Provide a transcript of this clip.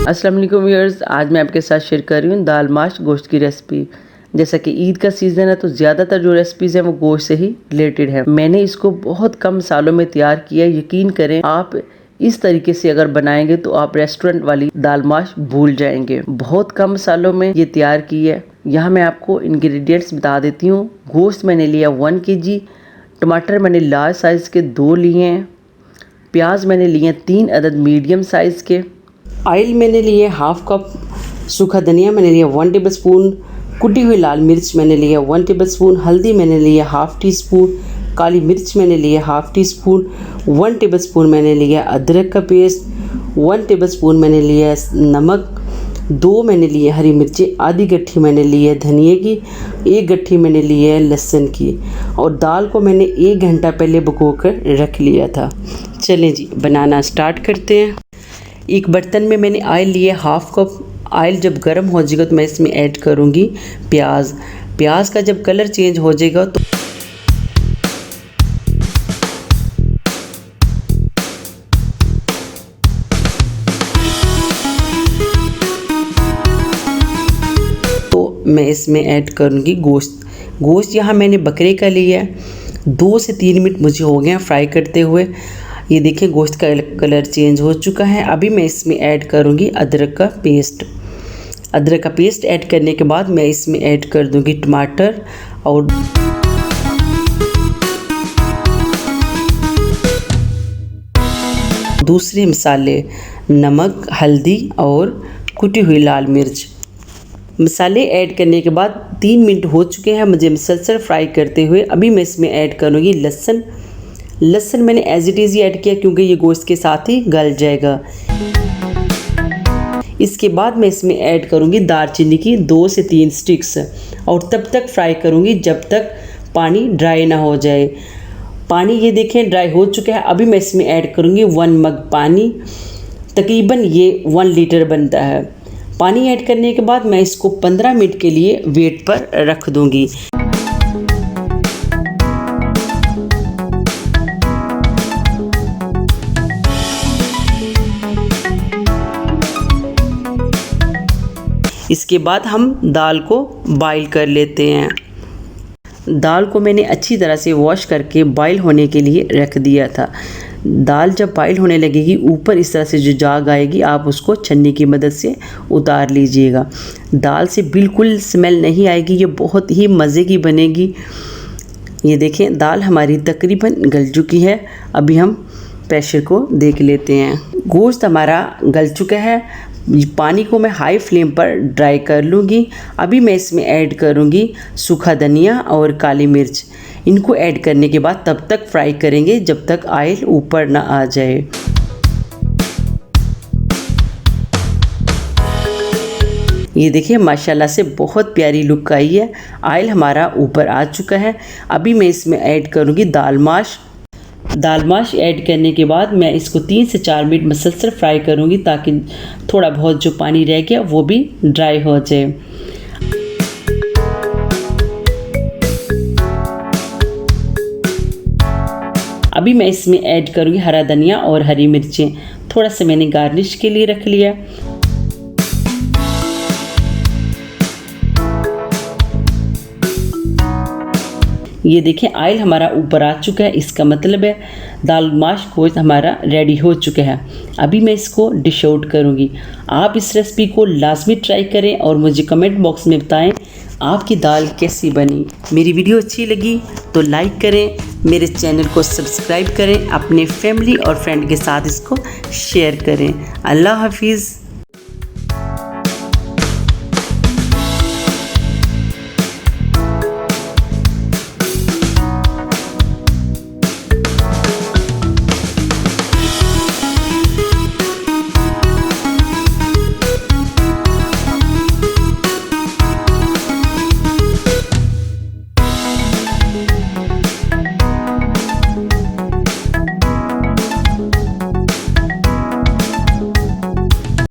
अस्सलाम वालेकुम व्यूअर्स, आज मैं आपके साथ शेयर कर रही हूँ दाल माश गोश्त की रेसिपी। जैसा कि ईद का सीज़न है तो ज़्यादातर जो रेसिपीज़ हैं वो गोश्त से ही रिलेटेड है। मैंने इसको बहुत कम सालों में तैयार किया। यकीन करें, आप इस तरीके से अगर बनाएंगे तो आप रेस्टोरेंट वाली दाल माश भूल जाएंगे। बहुत कम सालों में ये तैयार की है। यहाँ मैं आपको इंग्रेडिएंट्स बता देती हूँ। गोश्त मैंने लिया 1 kg, टमाटर मैंने लार्ज साइज़ के 2 लिए हैं, प्याज मैंने लिए 3 अदद मीडियम साइज़ के, ऑयल मैंने लिए 1/2 कप, सूखा धनिया मैंने लिया 1 टेबलस्पून, कुटी हुई लाल मिर्च मैंने लिया 1 टेबलस्पून, हल्दी मैंने लिया 1/2 टीस्पून, काली मिर्च मैंने लिया 1/2 टीस्पून, 1 टेबलस्पून मैंने लिया अदरक का पेस्ट, 1 टेबलस्पून मैंने लिया नमक, 2 मैंने लिए हरी मिर्ची, आधी गट्ठी मैंने ली है धनिए की, 1 गट्ठी मैंने ली है लहसुन की, और दाल को मैंने 1 घंटा पहले भिगो कर रख लिया था। चलें जी, बनाना स्टार्ट करते हैं। एक बर्तन में मैंने ऑयल लिया 1/2 कप। ऑयल जब गर्म हो जाएगा तो मैं इसमें ऐड करूँगी प्याज। प्याज का जब कलर चेंज हो जाएगा तो मैं इसमें ऐड करूँगी गोश्त। गोश्त यहाँ मैंने बकरे का लिया है। 2 से 3 मिनट मुझे हो गए हैं फ्राई करते हुए। ये देखिए गोश्त का कलर चेंज हो चुका है। अभी मैं इसमें ऐड करूँगी अदरक का पेस्ट। अदरक का पेस्ट ऐड करने के बाद मैं इसमें ऐड कर दूँगी टमाटर और दूसरे मसाले, नमक, हल्दी और कुटी हुई लाल मिर्च। मसाले ऐड करने के बाद 3 मिनट हो चुके हैं मुझे मसलसल फ्राई करते हुए। अभी मैं इसमें ऐड करूँगी लहसुन। लहसुन मैंने एज इट इज़ ही ऐड किया क्योंकि ये गोश्त के साथ ही गल जाएगा। इसके बाद मैं इसमें ऐड करूँगी दालचीनी की 2 से 3 स्टिक्स और तब तक फ्राई करूँगी जब तक पानी ड्राई ना हो जाए। पानी ये देखें ड्राई हो चुका है। अभी मैं इसमें ऐड करूँगी 1 मग पानी। तकरीबन ये 1 लीटर बनता है। पानी ऐड करने के बाद मैं इसको 15 मिनट के लिए वेट पर रख दूँगी। इसके बाद हम दाल को बॉईल कर लेते हैं। दाल को मैंने अच्छी तरह से वॉश करके बॉईल होने के लिए रख दिया था। दाल जब बॉईल होने लगेगी, ऊपर इस तरह से जो जाग आएगी, आप उसको छन्नी की मदद से उतार लीजिएगा। दाल से बिल्कुल स्मेल नहीं आएगी, ये बहुत ही मज़े की बनेगी। ये देखें दाल हमारी तकरीबन गल चुकी है। अभी हम प्रेशर को देख लेते हैं। गोश्त हमारा गल चुका है। पानी को मैं हाई फ्लेम पर ड्राई कर लूँगी। अभी मैं इसमें ऐड करूँगी सूखा धनिया और काली मिर्च। इनको ऐड करने के बाद तब तक फ्राई करेंगे जब तक ऑयल ऊपर ना आ जाए। ये देखिए माशाल्लाह से बहुत प्यारी लुक आई है। ऑयल हमारा ऊपर आ चुका है। अभी मैं इसमें ऐड करूँगी दाल माश। दाल माश ऐड करने के बाद मैं इसको 3 से 4 मिनट मसलसल फ्राई करूँगी ताकि थोड़ा बहुत जो पानी रह गया वो भी ड्राई हो जाए। अभी मैं इसमें ऐड करूँगी हरा धनिया और हरी मिर्चें। थोड़ा सा मैंने गार्निश के लिए रख लिया। ये देखें ऑयल हमारा ऊपर आ चुका है। इसका मतलब है दाल माश गोश्त हमारा रेडी हो चुका है। अभी मैं इसको डिश आउट करूँगी। आप इस रेसिपी को लाजमी ट्राई करें और मुझे कमेंट बॉक्स में बताएं आपकी दाल कैसी बनी। मेरी वीडियो अच्छी लगी तो लाइक करें, मेरे चैनल को सब्सक्राइब करें, अपने फैमिली और फ्रेंड के साथ इसको शेयर करें। अल्लाह हाफिज़।